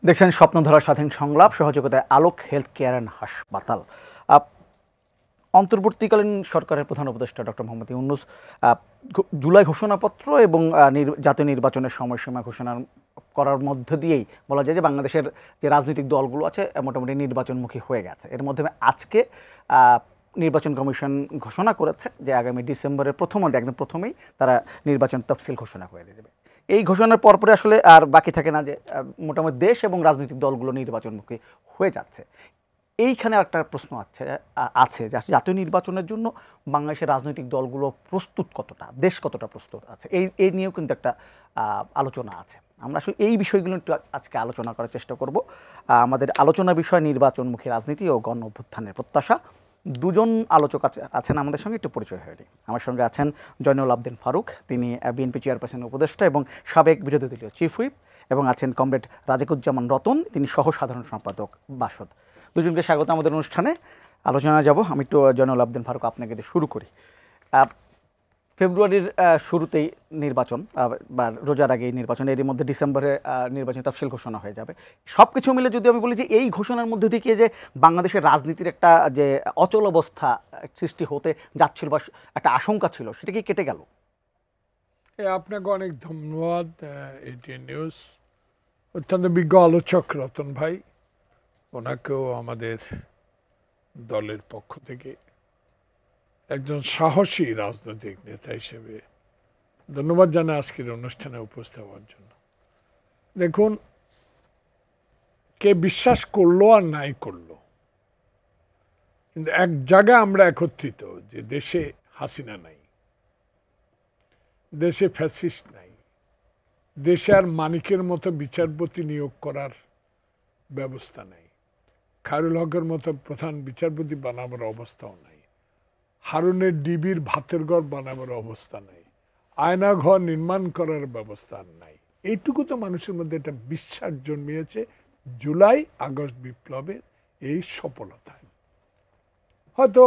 দেখছেন স্বপ্নধারা স্বাধীন সংলাপ, সহযোগিতায় আলোক হেলথ কেয়ার অ্যান্ড হাসপাতাল। অন্তর্বর্তীকালীন সরকারের প্রধান উপদেষ্টা ডক্টর মোহাম্মদ ইউনূস জুলাই ঘোষণাপত্র এবং জাতীয় নির্বাচনের সময়সীমা ঘোষণা করার মধ্য দিয়েই বলা যায় যে বাংলাদেশের যে রাজনৈতিক দলগুলো আছে মোটামুটি নির্বাচনমুখী হয়ে গেছে। এর মধ্যে আজকে নির্বাচন কমিশন ঘোষণা করেছে যে আগামী ডিসেম্বরের একদম প্রথমেই তারা নির্বাচন তফসিল ঘোষণা করে দেবে। এই ঘোষণার পরপরে আসলে আর বাকি থাকে না যে মোটামুটি দেশ এবং রাজনৈতিক দলগুলো নির্বাচনমুখী হয়ে যাচ্ছে। এইখানে একটা প্রশ্ন আছে যে জাতীয় নির্বাচনের জন্য বাংলাদেশের রাজনৈতিক দলগুলো প্রস্তুত কতটা, দেশ কতটা প্রস্তুত আছে, এই নিয়েও কিন্তু একটা আলোচনা আছে। আমরা আসলে এই বিষয়গুলো একটু আজকে আলোচনা করার চেষ্টা করব। আমাদের আলোচনার বিষয় নির্বাচনমুখী রাজনীতি ও গণ অভ্যুত্থানের প্রত্যাশা। দুজন আলোচক আছেন আমাদের সঙ্গে, একটু পরিচয় হয়নি। আমার সঙ্গে আছেন জয়নুল আবদিন ফারুক, তিনি বিএনপি চেয়ারপারসন উপদেষ্টা এবং সাবেক বিরোধী দলীয় চিফ হুইপ, এবং আছেন কমরেড রাজিকুজ্জামান রতন, তিনি সহ সাধারণ সম্পাদক বাসদ। দুজনকে স্বাগত আমাদের অনুষ্ঠানে। আলোচনা যাব। আমি একটু জয়নুল আবদিন ফারুক আপনাকে দিয়ে শুরু করি। ফেব্রুয়ারির শুরুতেই নির্বাচন বা রোজার আগেই নির্বাচন, এরই মধ্যে ডিসেম্বরে নির্বাচন তফসিল ঘোষণা হয়ে যাবে। সব কিছু মিলে যদি আমি বলি যে এই ঘোষণার মধ্যে থেকে যে বাংলাদেশের রাজনীতির একটা যে অচল অবস্থা সৃষ্টি হতে যাচ্ছিল বা একটা আশঙ্কা ছিল, সেটা কি কেটে গেল? আপনাকে অনেক ধন্যবাদ। এটিএন নিউজ অত্যন্ত বিজ্ঞ আলোচক রতন ভাই, ওনাকেও আমাদের দলের পক্ষ থেকে একজন সাহসী রাজনৈতিক নেতা হিসেবে ধন্যবাদ জানাই আজকের অনুষ্ঠানে উপস্থিত হওয়ার জন্য। দেখুন, কে বিশ্বাস করলো আর নাই করলো, কিন্তু এক জায়গায় আমরা একত্রিত যে দেশে হাসিনা নাই, দেশে ফ্যাসিস্ট নাই, দেশে আর মানিকের মতো বিচারপতি নিয়োগ করার ব্যবস্থা নাই, খায়রুল হকের মতো প্রধান বিচারপতি বানাবার অবস্থাও নাই, হারুনের ডিবির ভাতের ঘর বানাবার অবস্থা নাই, আয়না ঘর নির্মাণ করার ব্যবস্থা নাই। এইটুকু তো মানুষের মধ্যে একটা বিশ্বাস জন্মিয়েছে জুলাই আগস্ট বিপ্লবের এই সফলতায়। হয়তো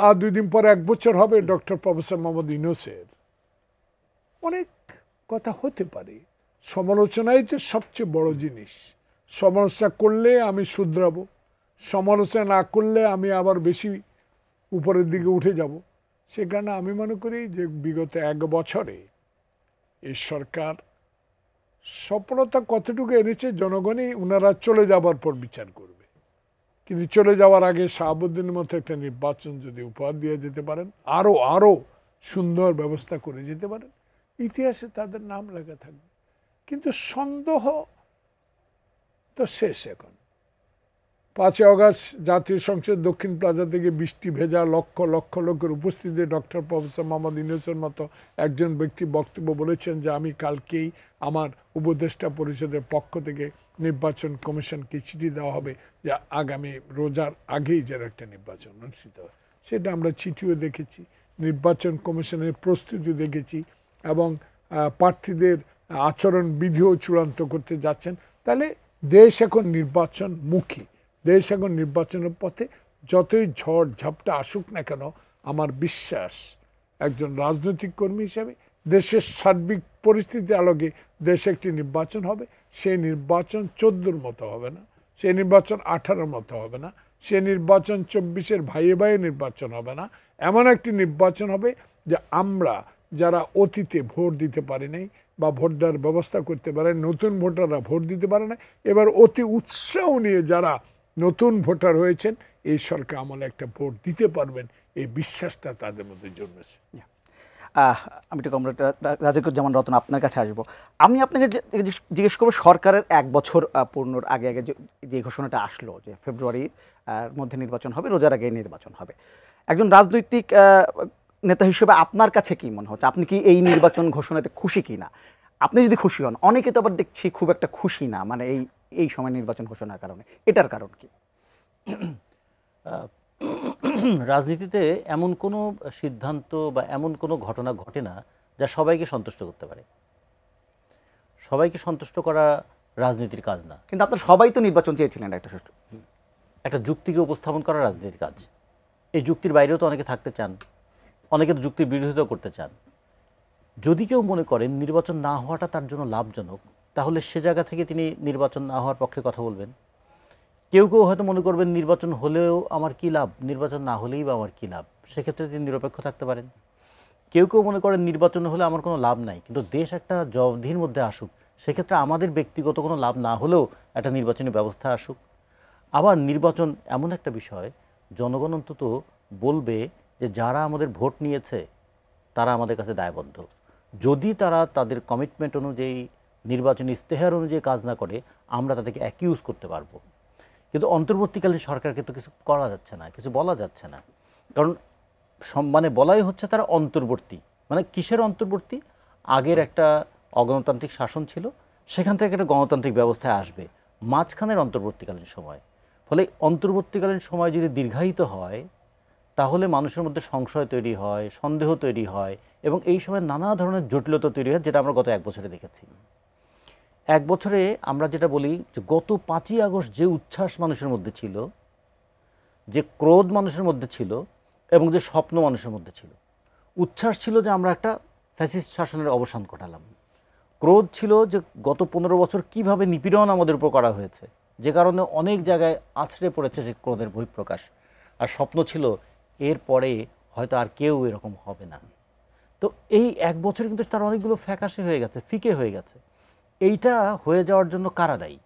আর 2 দিন পরে 1 বছর হবে ডক্টর প্রফেসর মোহাম্মদ ইউনূসের, অনেক কথা হতে পারে। সমালোচনাই তো সবচেয়ে বড় জিনিস। সমালোচনা করলে আমি শুধরাবো, সমালোচনা না করলে আমি আবার বেশি উপরের দিকে উঠে যাব। সেখানে আমি মনে করি যে বিগত 1 বছরে এই সরকার সফলতা কতটুকু এনেছে জনগণই ওনারা চলে যাবার পর বিচার করবে। কিন্তু চলে যাওয়ার আগে শাহাবুদ্দিনের মতো একটা নির্বাচন যদি উপহার দিয়ে যেতে পারেন, আরও সুন্দর ব্যবস্থা করে যেতে পারেন, ইতিহাসে তাদের নাম লেখা থাকবে। কিন্তু সন্দেহ তো শেষ। এখন 5 আগস্ট জাতীয় সংসদ দক্ষিণ প্লাজা থেকে বৃষ্টি ভেজা লক্ষ লক্ষ লোকের উপস্থিতিতে ডক্টর প্রফেসর মোহাম্মদ ইউনূসের মতো একজন ব্যক্তি বক্তব্য বলেছেন যে আমি কালকেই আমার উপদেষ্টা পরিষদের পক্ষ থেকে নির্বাচন কমিশনকে চিঠি দেওয়া হবে যে আগামী রোজার আগেই যেন একটা নির্বাচন অনুষ্ঠিত হয়। সেটা আমরা চিঠিও দেখেছি, নির্বাচন কমিশনের প্রস্তুতি দেখেছি, এবং প্রার্থীদের আচরণ বিধিও চূড়ান্ত করতে যাচ্ছেন। তাহলে দেশ এখন নির্বাচনমুখী, দেশ এখন নির্বাচনের পথে। যতই ঝড় ঝাপটা আসুক না কেন, আমার বিশ্বাস একজন রাজনৈতিক কর্মী হিসাবে দেশের সার্বিক পরিস্থিতি আলোকে দেশে একটি নির্বাচন হবে। সেই নির্বাচন 14-র মতো হবে না, সেই নির্বাচন 18-র মতো হবে না, সেই নির্বাচন 24-এর ভাইয়ে ভাইয়ে নির্বাচন হবে না। এমন একটি নির্বাচন হবে যে আমরা যারা অতীতে ভোট দিতে পারি নাই বা ভোট দেওয়ার ব্যবস্থা করতে পারে, নতুন ভোটাররা ভোট দিতে পারে না, এবার অতি উৎসাহ নিয়ে যারা নতুন ভোটার হয়েছেন এই সরকার আমলে একটা ভোট দিতে পারবেন, এই বিশ্বাসটা তাদের মধ্যে জন্মেছে। আমি একটু কমরেড রাজিকুজ্জামান রতন আপনার কাছে আসবো। আমি আপনাকে জিজ্ঞেস করবো, সরকারের 1 বছর পূর্ণর আগে যে ঘোষণাটা আসলো যে ফেব্রুয়ারির মধ্যে নির্বাচন হবে, রোজার আগে নির্বাচন হবে, একজন রাজনৈতিক নেতা হিসেবে আপনার কাছে কি মনে হচ্ছে? আপনি কি এই নির্বাচন ঘোষণাতে খুশি কি না? আপনি যদি খুশি হন, অনেকে তো আবার দেখছি খুব একটা খুশি না, মানে এই সময় নির্বাচন ঘোষণার কারণে। এটার কারণ কি? রাজনীতিতে এমন কোনো সিদ্ধান্ত বা এমন কোনো ঘটনা ঘটে না যা সবাইকে সন্তুষ্ট করতে পারে। সবাইকে সন্তুষ্ট করা রাজনীতির কাজ না। কিন্তু আপনারা সবাই তো নির্বাচন চেয়েছিলেন, একটা যুক্তিকে উপস্থাপন করা রাজনীতির কাজ। এই যুক্তির বাইরেও তো অনেকে থাকতে চান, অনেকে তো যুক্তির বিরোধিতা করতে চান। যদি কেউ মনে করেন নির্বাচন না হওয়াটা তার জন্য লাভজনক, তাহলে সে জায়গা থেকে তিনি নির্বাচন না হওয়ার পক্ষে কথা বলবেন। কেউ কেউ হয়তো মনে করবেন নির্বাচন হলেও আমার কী লাভ, নির্বাচন না হলেই বা আমার কী লাভ, সেক্ষেত্রে তিনি নিরপেক্ষ থাকতে পারেন। কেউ কেউ মনে করেন নির্বাচন হলে আমার কোনো লাভ নাই, কিন্তু দেশ একটা জবাবদিহির মধ্যে আসুক, সেক্ষেত্রে আমাদের ব্যক্তিগত কোনো লাভ না হলেও একটা নির্বাচনী ব্যবস্থা আসুক। আবার নির্বাচন এমন একটা বিষয়, জনগণ অন্তত বলবে যে যারা আমাদের ভোট নিয়েছে তারা আমাদের কাছে দায়বদ্ধ। যদি তারা তাদের কমিটমেন্ট অনুযায়ী নির্বাচনী ইস্তেহার অনুযায়ী কাজ না করে, আমরা তাদেরকে অ্যাকিউজ করতে পারবো। কিন্তু অন্তর্বর্তীকালীন সরকারকে তো কিছু করা যাচ্ছে না, কিছু বলা যাচ্ছে না, কারণ মানে বলাই হচ্ছে তারা অন্তর্বর্তী। মানে কিসের অন্তর্বর্তী? আগের একটা অগণতান্ত্রিক শাসন ছিল, সেখান থেকে একটা গণতান্ত্রিক ব্যবস্থায় আসবে মাঝখানের অন্তর্বর্তীকালীন সময়। ফলে অন্তর্বর্তীকালীন সময় যদি দীর্ঘায়িত হয়, তাহলে মানুষের মধ্যে সংশয় তৈরি হয়, সন্দেহ তৈরি হয়, এবং এই সময় নানা ধরনের জটিলতা তৈরি হয়, যেটা আমরা গত 1 বছরে দেখেছি। 1 বছরে আমরা যেটা বলি যে গত 5ই আগস্ট যে উচ্ছ্বাস মানুষের মধ্যে ছিল, যে ক্রোধ মানুষের মধ্যে ছিল, এবং যে স্বপ্ন মানুষের মধ্যে ছিল। উচ্ছ্বাস ছিল যে আমরা একটা ফ্যাসিস্ট শাসনের অবসান ঘটালাম। ক্রোধ ছিল যে গত 15 বছর কিভাবে নিপীড়ন আমাদের উপর করা হয়েছে, যে কারণে অনেক জায়গায় আছড়ে পড়েছে সেই ক্রোধের বহিঃপ্রকাশ। আর স্বপ্ন ছিল এরপরে হয়তো আর কেউ এরকম হবে না। তো এই 1 বছরে কিন্তু তার অনেকগুলো ফ্যাকাশে হয়ে গেছে, ফিকে হয়ে গেছে। এইটা হয়ে যাওয়ার জন্য কারা দায়ী?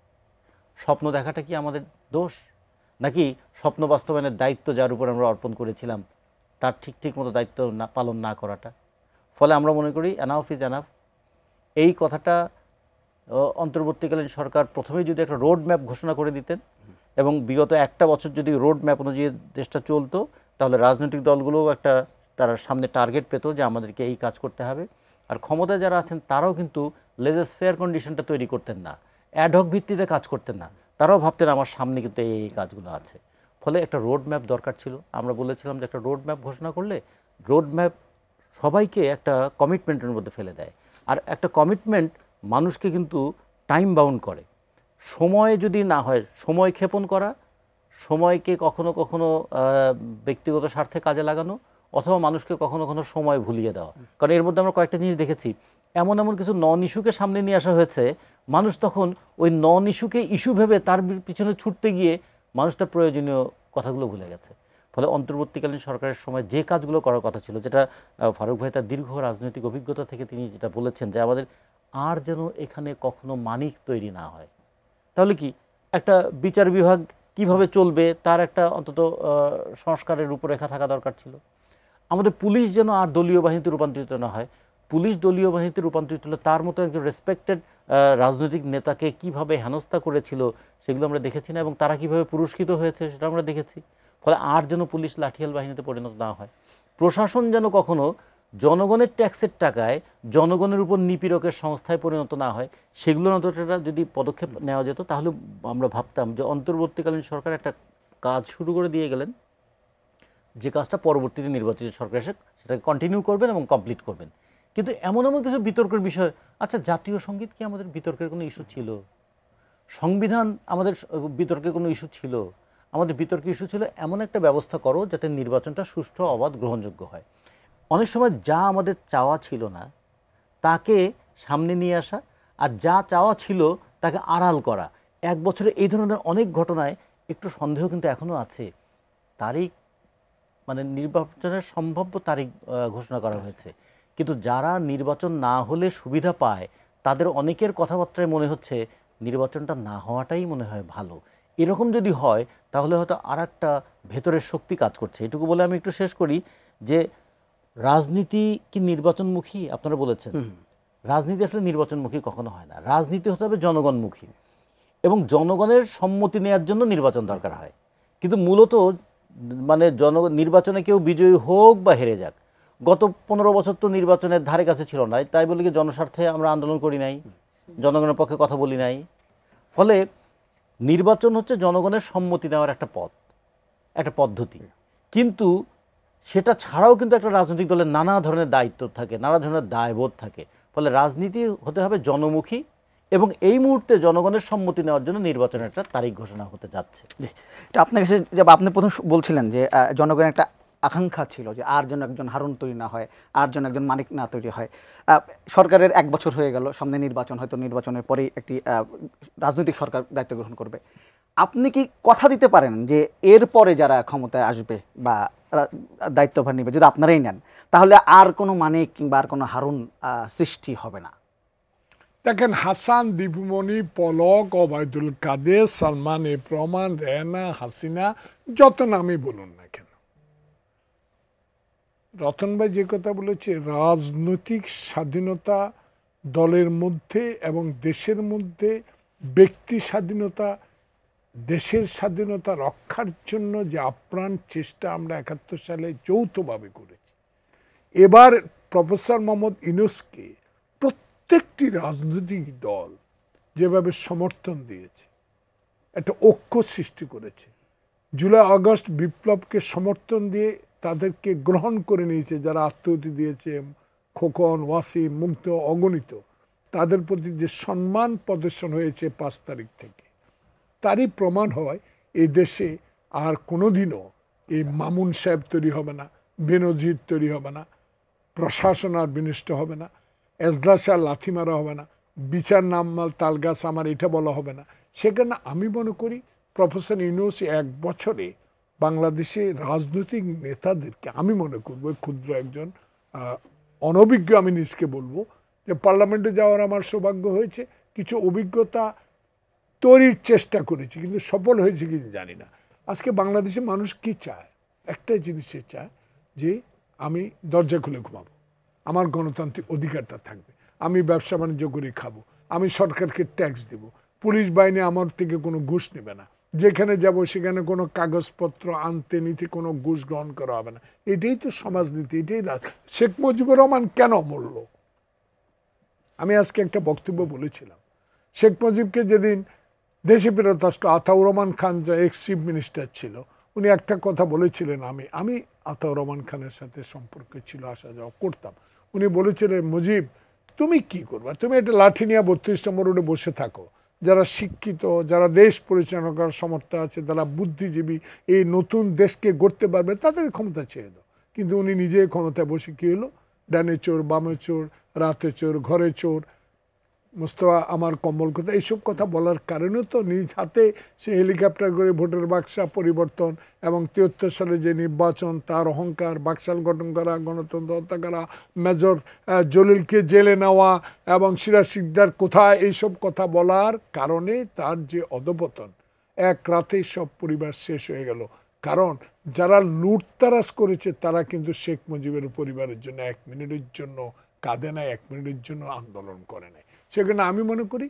স্বপ্ন দেখাটা কি আমাদের দোষ, নাকি স্বপ্ন বাস্তবায়নের দায়িত্ব যার উপর আমরা অর্পণ করেছিলাম তার ঠিক মতো দায়িত্ব না পালন না করাটা? ফলে আমরা মনে করি এনাফ ইজ এনাফ। এই কথাটা অন্তর্বর্তীকালীন সরকার প্রথমেই যদি একটা রোড ম্যাপ ঘোষণা করে দিতেন, এবং বিগত 1টা বছর যদি রোড ম্যাপ অনুযায়ী দেশটা চলতো, তাহলে রাজনৈতিক দলগুলোও একটা তারা সামনে টার্গেট পেত যে আমাদেরকে এই কাজ করতে হবে। আর ক্ষমতায় যারা আছেন তারাও কিন্তু লেজাস ফেয়ার কন্ডিশনটা তৈরি করতেন না, অ্যাডহক ভিত্তিতে কাজ করতেন না। তারাও ভাবতেন আমার সামনে কিন্তু এই কাজগুলো আছে। ফলে একটা রোড ম্যাপ দরকার ছিল। আমরা বলেছিলাম যে একটা রোড ম্যাপ ঘোষণা করলে রোড ম্যাপ সবাইকে একটা কমিটমেন্টের মধ্যে ফেলে দেয়। আর একটা কমিটমেন্ট মানুষকে কিন্তু টাইম বাউন্ড করে। সময় যদি না হয়, সময় ক্ষেপণ করা, সময়কে কখনো কখনো ব্যক্তিগত স্বার্থে কাজে লাগানো, অথবা মানুষকে কখনো কখনো সময় ভুলিয়ে দেওয়া। কারণ এর মধ্যে আমরা কয়েকটা জিনিস দেখেছি, এমন কিছু নন ইস্যুকে সামনে নিয়ে আসা হয়েছে, মানুষ তখন ওই নন ইস্যুকে ইস্যু ভেবে তার পিছনে ছুটতে গিয়ে মানুষ তার প্রয়োজনীয় কথাগুলো ভুলে গেছে। ফলে অন্তর্বর্তীকালীন সরকারের সময় যে কাজগুলো করার কথা ছিল, যেটা ফারুক ভাই তার দীর্ঘ রাজনৈতিক অভিজ্ঞতা থেকে তিনি যেটা বলেছেন যে আমাদের আর যেন এখানে কখনো মানিক তৈরি না হয়। তাহলে কি একটা বিচার বিভাগ কিভাবে চলবে তার একটা অন্তত সংস্কারের রূপরেখা থাকা দরকার ছিল। আমাদের পুলিশ যেন আর দলীয় বাহিনীতে রূপান্তরিত না হয়। পুলিশ দলীয় বাহিনীতে রূপান্তরিত হলে তার মতো একজন রেসপেক্টেড রাজনৈতিক নেতাকে কিভাবে হেনস্থা করেছিল সেগুলো আমরা দেখেছি না, এবং তারা কিভাবে পুরস্কৃত হয়েছে সেটা আমরা দেখেছি। ফলে আর যেন পুলিশ লাঠিয়াল বাহিনীতে পরিণত না হয়। প্রশাসন যেন কখনো জনগণের ট্যাক্সের টাকায় জনগণের উপর নিপীড়কের সংস্থায় পরিণত না হয়, সেগুলোর অন্ততটা যদি পদক্ষেপ নেওয়া যেত, তাহলে আমরা ভাবতাম যে অন্তর্বর্তীকালীন সরকার একটা কাজ শুরু করে দিয়ে গেলেন, যে কাজটা পরবর্তীতে নির্বাচিত সরকার এসে সেটাকে কন্টিনিউ করবেন এবং কমপ্লিট করবেন। কিন্তু এমন কিছু বিতর্কের বিষয়, আচ্ছা জাতীয় সঙ্গীত কি আমাদের বিতর্কের কোনো ইস্যু ছিল? সংবিধান আমাদের বিতর্কের কোনো ইস্যু ছিল? আমাদের বিতর্কের ইস্যু ছিল এমন একটা ব্যবস্থা করো যাতে নির্বাচনটা সুষ্ঠু, অবাধ, গ্রহণযোগ্য হয়। অনেক সময় যা আমাদের চাওয়া ছিল না তাকে সামনে নিয়ে আসা, আর যা চাওয়া ছিল তাকে আড়াল করা। 1 বছরে এই ধরনের অনেক ঘটনায় একটু সন্দেহ কিন্তু এখনও আছে। তারিখ মানে নির্বাচনের সম্ভাব্য তারিখ ঘোষণা করা হয়েছে, কিন্তু যারা নির্বাচন না হলে সুবিধা পায় তাদের অনেকের কথাবার্তায় মনে হচ্ছে নির্বাচনটা না হওয়াটাই মনে হয় ভালো। এরকম যদি হয় তাহলে হয়তো আর একটা ভেতরের শক্তি কাজ করছে। এটুকু বলে আমি একটু শেষ করি যে রাজনীতি কি নির্বাচনমুখী? আপনারা বলেছেন রাজনীতি আসলে নির্বাচনমুখী কখনো হয় না। রাজনীতি হতে হবে জনগণমুখী, এবং জনগণের সম্মতি নেওয়ার জন্য নির্বাচন দরকার হয়। কিন্তু মূলত মানে নির্বাচনে কেউ বিজয়ী হোক বা হেরে যাক, গত 15 বছর তো নির্বাচনের ধারে কাছে ছিল না, তাই বলে কি জনস্বার্থে আমরা আন্দোলন করি নাই, জনগণের পক্ষে কথা বলি নাই। ফলে নির্বাচন হচ্ছে জনগণের সম্মতি নেওয়ার একটা পথ, একটা পদ্ধতি। কিন্তু সেটা ছাড়াও কিন্তু একটা রাজনৈতিক দলের নানা ধরনের দায়িত্ব থাকে, নানা ধরনের দায়বোধ থাকে। ফলে রাজনীতি হতে হবে জনমুখী, এবং এই মুহূর্তে জনগণের সম্মতি নেওয়ার জন্য নির্বাচনের একটা তারিখ ঘোষণা হতে যাচ্ছে। এটা আপনার কাছে যে আপনি প্রথম বলছিলেন যে জনগণের একটা আকাঙ্ক্ষা ছিল যে আর যেন একজন হারুন তৈরি না হয়, আর যেন একজন মানিক না তৈরি হয়। সরকারের 1 বছর হয়ে গেল, সামনে নির্বাচন, হয়তো নির্বাচনের পরেই একটি রাজনৈতিক সরকার দায়িত্ব গ্রহণ করবে। আপনি কি কথা দিতে পারেন যে এরপরে যারা ক্ষমতায় আসবে বা দায়িত্বভার নেবে, যদি আপনারাই নেন, তাহলে আর কোনো মানিক কিংবা আর কোনো হারুন সৃষ্টি হবে না? দেখেন, হাসান, দীপুমণি, পলক, ওবায়দুল কাদের, সালমান এফ রহমান, রেহানা, হাসিনা, যত নামই বলুন না কেন, রতন ভাই যে কথা বলেছে, রাজনৈতিক স্বাধীনতা দলের মধ্যে এবং দেশের মধ্যে, ব্যক্তি স্বাধীনতা, দেশের স্বাধীনতা রক্ষার জন্য যে আপ্রাণ চেষ্টা আমরা ৭১ সালে যৌথভাবে করেছি, এবার প্রফেসর মোহাম্মদ ইউনূসকে প্রত্যেকটি রাজনৈতিক দল যেভাবে সমর্থন দিয়েছে, একটা ঐক্য সৃষ্টি করেছে, জুলাই আগস্ট বিপ্লবকে সমর্থন দিয়ে তাদেরকে গ্রহণ করে নিয়েছে, যারা আত্মহতি দিয়েছে, খোকন, ওয়াসিম, মুগ্ধ, অগণিত, তাদের প্রতি যে সম্মান প্রদর্শন হয়েছে 5 তারিখ থেকে, তারই প্রমাণ হয় এই দেশে আর কোনোদিনও এই মামুন সাহেব তৈরি হবে না, বেনজির তৈরি হবে না, প্রশাসন আর বিনষ্ট হবে না, এজলাসে আর লাথি মারা হবে না, বিচার নামমাল তালগাছ আমার এটা বলা হবে না। সেখানে আমি মনে করি প্রফেসর ইউনূস 1 বছরে বাংলাদেশে রাজনৈতিক নেতাদেরকে, আমি মনে করবো ক্ষুদ্র একজন অনভিজ্ঞ আমি নিজকে বলবো যে পার্লামেন্টে যাওয়ার আমার সৌভাগ্য হয়েছে, কিছু অভিজ্ঞতা তৈরির চেষ্টা করেছি, কিন্তু সফল হয়েছে কি জানি না। আজকে বাংলাদেশের মানুষ কি চায়? একটাই জিনিসে চায় যে আমি দরজা খুলে ঘুমাবো, আমার গণতান্ত্রিক অধিকারটা থাকবে, আমি ব্যবসা বাণিজ্য করে খাবো, আমি সরকারকে ট্যাক্স দেব, পুলিশ বাহিনী আমার থেকে কোনো ঘুষ নেবে না, যেখানে যাব সেখানে কোনো কাগজপত্র আনতে নিতে কোনো ঘুষ গ্রহণ করা হবে না। এটাই তো সমাজনীতি, এটাই শেখ মুজিবুর রহমান কেন মরল? আমি আজকে একটা বক্তব্য বলেছিলাম, শেখ মুজিবকে যেদিন দেশে ফেরত আসলো, আতাউর রহমান খান যে এক্স চিফ মিনিস্টার ছিল, উনি একটা কথা বলেছিলেন, আমি আতাউর রহমান খানের সাথে সম্পর্ক ছিল, আসা যাওয়া করতাম, উনি বলেছিলেন, মুজিব তুমি কি করবা, তুমি একটা লাঠি নিয়ে ৩২ নম্বর রোডে বসে থাকো, যারা শিক্ষিত, যারা দেশ পরিচালনা করার সামর্থ্য আছে, যারা বুদ্ধিজীবী, এই নতুন দেশকে গড়তে পারবে, তাদের ক্ষমতা ছেড়ে দাও। কিন্তু উনি নিজে ক্ষমতায় বসে কী হলো, ডানে চোর, বামে চোর, রাতে চোর, ঘরে চোর, মোস্তফা আমার কম্বল কথা, এইসব কথা বলার কারণে তো নিজ হাতে সে হেলিকপ্টার করে ভোটের বাক্সা পরিবর্তন এবং ৭৩ সালে যে নির্বাচন, তার অহংকার, বাকশাল গঠন করা, গণতন্ত্র হত্যা করা, মেজর জলিলকে জেলে নেওয়া এবং সিরাজ সিকদার কোথায়, এইসব কথা বলার কারণে তার যে অধঃপতন, 1 রাতেই সব পরিবার শেষ হয়ে গেল। কারণ যারা লুটতারাজ করেছে তারা কিন্তু শেখ মুজিবের পরিবারের জন্য 1 মিনিটের জন্য কাঁদে নাই, 1 মিনিটের জন্য আন্দোলন করে নাই। সেখানে আমি মনে করি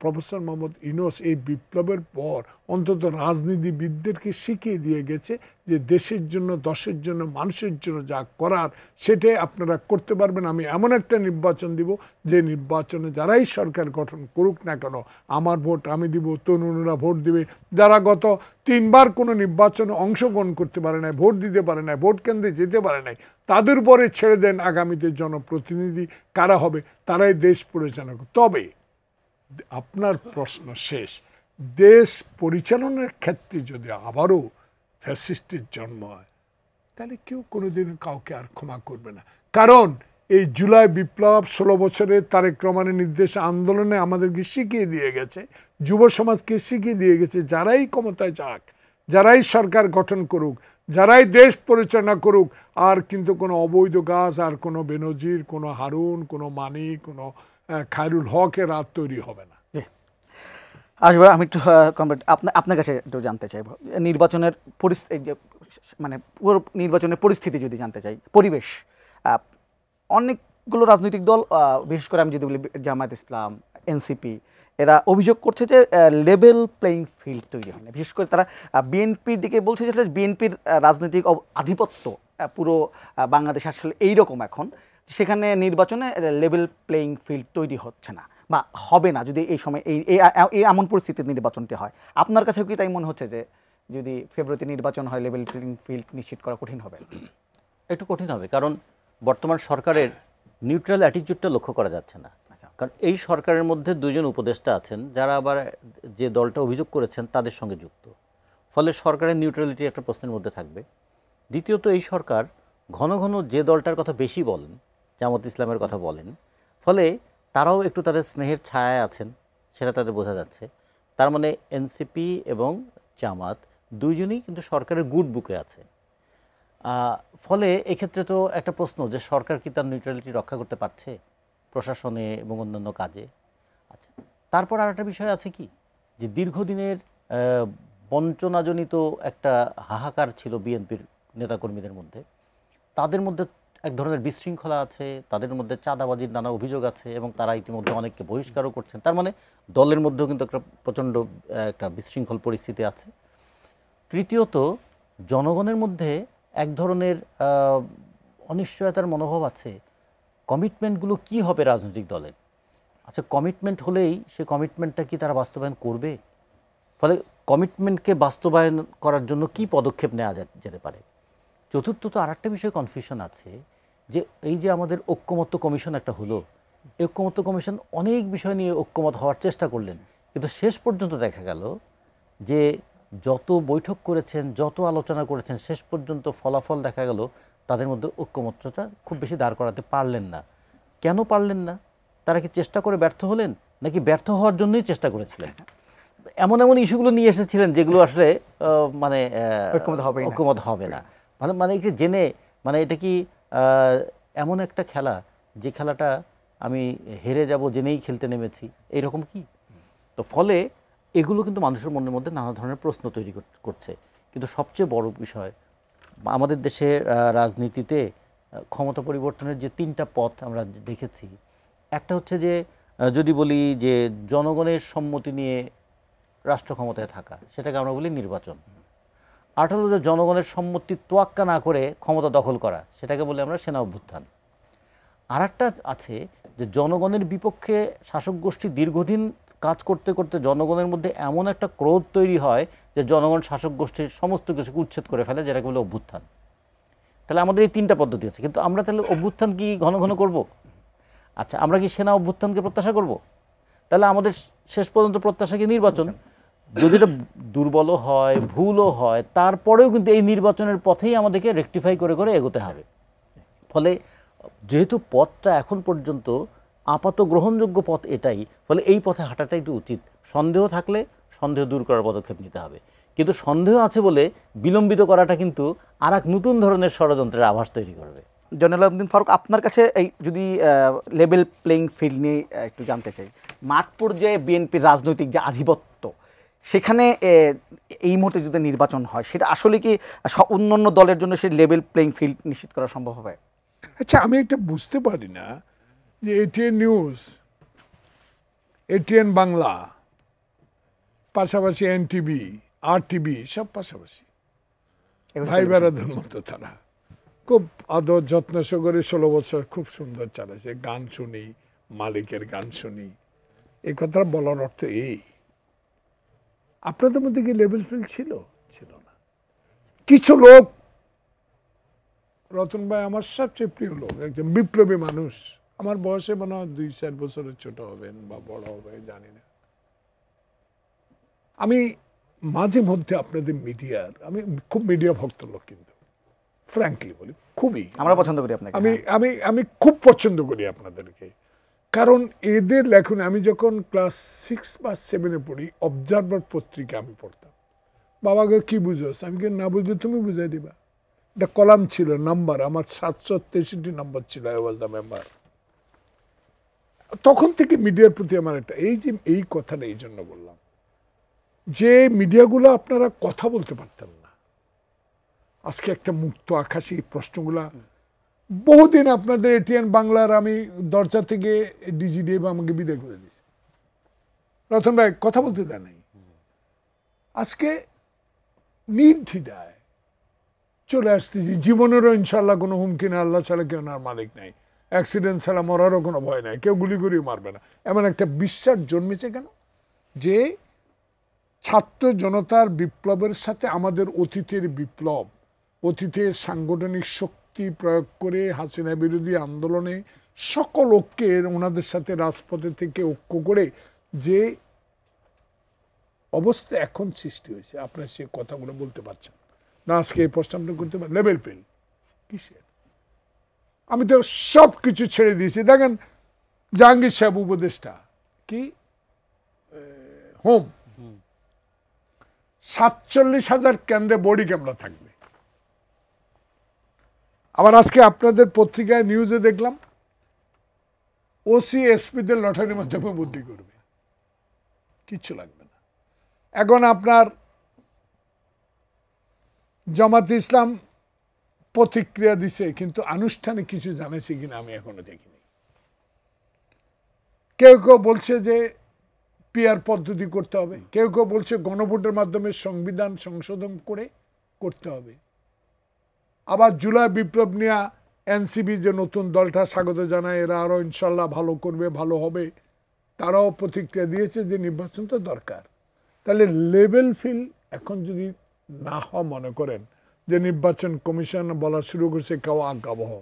প্রফেসর মোহাম্মদ ইউনূস এই বিপ্লবের পর অন্তত রাজনীতিবিদদেরকে শিখিয়ে দিয়ে গেছে যে দেশের জন্য, দশের জন্য, মানুষের জন্য যা করার সেটাই আপনারা করতে পারবেন। আমি এমন একটা নির্বাচন দিব যে নির্বাচনে যারাই সরকার গঠন করুক না কেন, আমার ভোট আমি দিব, তরুণরা ভোট দিবে, যারা গত 3 বার কোনো নির্বাচনে অংশগ্রহণ করতে পারে নাই, ভোট দিতে পারে নাই, ভোট কেন্দ্রে যেতে পারে নাই, তাদের পরে ছেড়ে দেন আগামীতে জনপ্রতিনিধি কারা হবে, তারাই দেশ পরিচালনা করবে। তবে আপনার প্রশ্ন শেষ, দেশ পরিচালনার ক্ষেত্রে যদি আবারও ফ্যাসিস্টের জন্ম হয়, তাহলে কেউ কোনোদিন কাউকে আর ক্ষমা করবে না। কারণ এই জুলাই বিপ্লব 16 বছরে তারেক রহমানের নির্দেশে আন্দোলনে আমাদেরকে শিখিয়ে দিয়ে গেছে, যুব সমাজকে শিখিয়ে দিয়ে গেছে, যারাই ক্ষমতায় যাক, যারাই সরকার গঠন করুক, যারাই দেশ পরিচালনা করুক, আর কিন্তু কোনো অবৈধ কাজ, আর কোনো বেনজির, কোনো হারুন, কোনো মানিক, কোনো খায়রুল হকের আর তৈরি হবে না। আসবে, আমি একটু আপনার কাছে একটু জানতে চাইব, নির্বাচনের মানে পুরো নির্বাচনের পরিস্থিতি যদি জানতে চাই, পরিবেশ। অনেকগুলো রাজনৈতিক দল, বিশেষ করে আমি যদি বলি জামায়াত ইসলাম, এনসিপি, এরা অভিযোগ করছে যে লেভেল প্লেইং ফিল্ড তৈরি হয় না। বিশেষ করে তারা বিএনপির দিকে বলছে যে বিএনপির রাজনৈতিক আধিপত্য পুরো বাংলাদেশ আসলে এইরকম এখন, সেখানে নির্বাচনে লেভেল প্লেইং ফিল্ড তৈরি হচ্ছে না বা হবে না যদি এই সময় এই এমন পরিস্থিতির নির্বাচনটি হয়। আপনার কাছে কি তাই মনে হচ্ছে যে যদি ফেব্রুয়ারিতে নির্বাচন হয় লেভেল প্লেইং ফিল্ড নিশ্চিত করা কঠিন হবে? একটু কঠিন হবে, কারণ বর্তমান সরকারের নিউট্রাল অ্যাটিটিউডটা লক্ষ্য করা যাচ্ছে না। কারণ এই সরকারের মধ্যে 2 জন উপদেষ্টা আছেন যারা আবার যে দলটা অভিযোগ করেছেন তাদের সঙ্গে যুক্ত, ফলে সরকারের নিউট্রালিটি একটা প্রশ্নের মধ্যে থাকবে। দ্বিতীয়ত এই সরকার ঘন ঘন যে দলটার কথা বেশি বলেন, জামাত ইসলামের কথা বলেন, ফলে তারাও একটু তাদের স্নেহের ছায়ায় আছেন, সেটা তাদের বোঝা যাচ্ছে। তার মানে এনসিপি এবং জামাত দুইজনই কিন্তু সরকারের গুড বুকে আছে। ফলে এক্ষেত্রে তো একটা প্রশ্ন যে সরকার কি তার নিউট্রালিটি রক্ষা করতে পারছে প্রশাসনে এবং অন্যান্য কাজে? আচ্ছা, তারপর আর একটা বিষয় আছে কি, যে দীর্ঘদিনের বঞ্চনাজনিত একটা হাহাকার ছিল বিএনপির নেতাকর্মীদের মধ্যে। তাদের মধ্যে এক ধরনের বিশৃঙ্খলা আছে, তাদের মধ্যে চাঁদাবাজির নানা অভিযোগ আছে এবং তারা ইতিমধ্যে অনেককে বহিষ্কারও করছেন। তার মানে দলের মধ্যেও কিন্তু একটা প্রচণ্ড একটা বিশৃঙ্খল পরিস্থিতি আছে। তৃতীয়ত, জনগণের মধ্যে এক ধরনের অনিশ্চয়তার মনোভাব আছে। কমিটমেন্টগুলো কি হবে রাজনৈতিক দলের? আচ্ছা, কমিটমেন্ট হলেই সে কমিটমেন্টটা কি তারা বাস্তবায়ন করবে? ফলে কমিটমেন্টকে বাস্তবায়ন করার জন্য কি পদক্ষেপ নেওয়া যেতে পারে? চতুর্থত আরেকটা বিষয়ে কনফিউশন আছে, যে এই যে আমাদের ঐক্যমত্য কমিশন একটা হলো, এই ঐক্যমত্য কমিশন অনেক বিষয় নিয়ে ঐক্যমত হওয়ার চেষ্টা করলেন, কিন্তু শেষ পর্যন্ত দেখা গেল যে যত বৈঠক করেছেন, যত আলোচনা করেছেন, শেষ পর্যন্ত ফলাফল দেখা গেল তাদের মধ্যে ঐক্যমত্যটা খুব বেশি দাঁড় করাতে পারলেন না। কেন পারলেন না? তারা কি চেষ্টা করে ব্যর্থ হলেন, নাকি ব্যর্থ হওয়ার জন্যই চেষ্টা করেছিলেন? এমন এমন ইস্যুগুলো নিয়ে এসেছিলেন যেগুলো আসলে মানে ঐক্যমত হবে না। মানে একটু জেনে, মানে এটা কি এমন একটা খেলা যে খেলাটা আমি হেরে যাব জেনেই খেলতে নেমেছি, এইরকম কি? তো ফলে এগুলো কিন্তু মানুষের মনের মধ্যে নানা ধরনের প্রশ্ন তৈরি করছে। কিন্তু সবচেয়ে বড় বিষয়, আমাদের দেশের রাজনীতিতে ক্ষমতা পরিবর্তনের যে তিনটা পথ আমরা দেখেছি, একটা হচ্ছে যে যদি বলি যে জনগণের সম্মতি নিয়ে রাষ্ট্র ক্ষমতায় থাকা, সেটাকে আমরা বলি নির্বাচন। আর হলো যে জনগণের সম্মতি তোয়াক্কা না করে ক্ষমতা দখল করা, সেটাকে বলি আমরা সেনা অভ্যুত্থান। আর একটা আছে যে জনগণের বিপক্ষে শাসক গোষ্ঠী দীর্ঘদিন কাজ করতে করতে জনগণের মধ্যে এমন একটা ক্রোধ তৈরি হয় যে জনগণ শাসক গোষ্ঠীর সমস্ত কিছুকে উচ্ছেদ করে ফেলে, যেটাকে বলে অভ্যুত্থান। তাহলে আমাদের এই তিনটা পদ্ধতি আছে, কিন্তু আমরা তাহলে অভ্যুত্থান কি ঘন ঘন করব? আচ্ছা, আমরা কি সেনা অভ্যুত্থানকে প্রত্যাশা করব? তাহলে আমাদের শেষ পর্যন্ত প্রত্যাশা কি নির্বাচন? যদি এটা দুর্বলও হয়, ভুলও হয়, তারপরেও কিন্তু এই নির্বাচনের পথেই আমাদেরকে রেকটিফাই করে করে এগোতে হবে। ফলে যেহেতু পথটা এখন পর্যন্ত আপাত গ্রহণযোগ্য পথ এটাই, ফলে এই পথে হাঁটাটাই একটু উচিত। সন্দেহ থাকলে সন্দেহ দূর করার পদক্ষেপ নিতে হবে, কিন্তু সন্দেহ আছে বলে বিলম্বিত করাটা কিন্তু আর এক নতুন ধরনের ষড়যন্ত্রের আভাস তৈরি করবে। জয়নুল আবেদিন ফারুক, আপনার কাছে এই যদি লেভেল প্লেইং ফিল্ড নিয়ে একটু জানতে চাই, মাঠ পর্যায়ে বিএনপির রাজনৈতিক যে আধিপত্য, সেখানে এই মুহূর্তে যদি নির্বাচন হয়, সেটা আসলে কি অন্যান্য দলের জন্য সেই লেভেল প্লেইং ফিল্ড নিশ্চিত করা সম্ভব হবে? আচ্ছা, আমি একটা বুঝতে পারি না যে এটিএন নিউজ, এটিএন বাংলা, পাশাপাশি এনটিভি, আরটিভি, সব পাশাপাশি ভাই বেড়াদের মতো তারা খুব আদর যত্ন সহকারে 16 বছর খুব সুন্দর চালাইছে। গান শুনি, মালিকের গান শুনি, এই কথাটা বলার অর্থ এই, আপনাদের মধ্যে কি লেভেল ফিল্ড ছিল? ছিল না। কিছু লোক, রতন ভাই আমার সবচেয়ে প্রিয় লোক, একজন বিপ্লবী মানুষ, আমার বয়সে মনে হয় 2-4 বছরের ছোট হবেন বা বড় হবে জানি না। আমি মাঝে মধ্যে আপনাদের মিডিয়ার, আমি খুব মিডিয়া ভক্ত লোক, কিন্তু ফ্র্যাঙ্কলি বলি খুবই আমরা পছন্দ করি আপনাকে। আমি আমি আমি খুব পছন্দ করি আপনাদেরকে, কারণ এদের লেখন, আমি যখন ক্লাস 6 বা 7-এ পড়ি, অবজারভার পত্রিকা আমি পড়তাম। বাবাকে কি বুঝোস? আমি কি না বুঝলে তুমি বুঝাই দিবা। একটা কলাম ছিল, নাম্বার আমার 763 নম্বর ছিল, আই ওয়াজ দ্য মেম্বার। তখন থেকে মিডিয়ার প্রতি আমার একটা এই কথাটা এই জন্য বললাম যে মিডিয়াগুলো আপনারা কথা বলতে পারতেন না। আজকে একটা মুক্ত আকাশী প্রশ্নগুলা, বহুদিন আপনাদের এটিএন বাংলার আমি দরজা থেকে ডিজিডি আমাকে বিদায় করে দিয়েছি, রতন ভাই কথা বলতে দেয় নাই। আজকে নির্দ্বিধায় চলে আসতেছি, জীবনেরও ইনশাল্লাহ কোনো হুমকি না, আল্লাহ ছাড়া কেউ না, মালিক নাই, অ্যাক্সিডেন্ট ছাড়া মরারও কোনো ভয় নাই, কেউ গুলি করেও মারবে না, এমন একটা বিশ্বাস জন্মেছে। কেন? যে ছাত্র জনতার বিপ্লবের সাথে আমাদের অতীতের বিপ্লব, অতীতের সাংগঠনিক শক্তি প্রয়োগ করে হাসিনা বিরোধী আন্দোলনে সকল ঐক্যের, ওনাদের সাথে রাজপথে থেকে ঐক্য করে যে অবস্থা এখন সৃষ্টি হয়েছে, আপনারা সে কথাগুলো বলতে পারছেন। না আজকে এই প্রশ্ন আপনি করতে পারেন লেভেল ফিল কিসের? আমি তো সব কিছু ছেড়ে দিয়েছি। দেখেন জাহাঙ্গীর সাহেব উপদেষ্টা কি হোম 47,000 কেন্দ্রে বডি ক্যামেরা থাকবে। আবার আজকে আপনাদের পত্রিকায় নিউজে দেখলাম ওসি এসপিদের লটারির মাধ্যমে বুদ্ধি করবে, কিচ্ছু লাগবে না। এখন আপনার জামাতে ইসলাম প্রতিক্রিয়া দিছে, কিন্তু আনুষ্ঠানিক কিছু জানাইছে কিনা আমি এখনো দেখিনি। কেউ কেউ বলছে যে পিআর পদ্ধতি করতে হবে, কেউ কেউ বলছে গণভোটের মাধ্যমে সংবিধান সংশোধন করে করতে হবে। আবার জুলাই বিপ্লব নিয়ে এনসিবি যে নতুন দলটা স্বাগত জানায়, এরা আরও ইনশাল্লাহ ভালো করবে, ভালো হবে, তারাও প্রতিক্রিয়া দিয়েছে যে নির্বাচন তো দরকার। তাহলে লেভেল ফিল এখন যদি না হয়, মনে করেন যে নির্বাচন কমিশন বলা শুরু করছে কেউ আজ্ঞাবহ,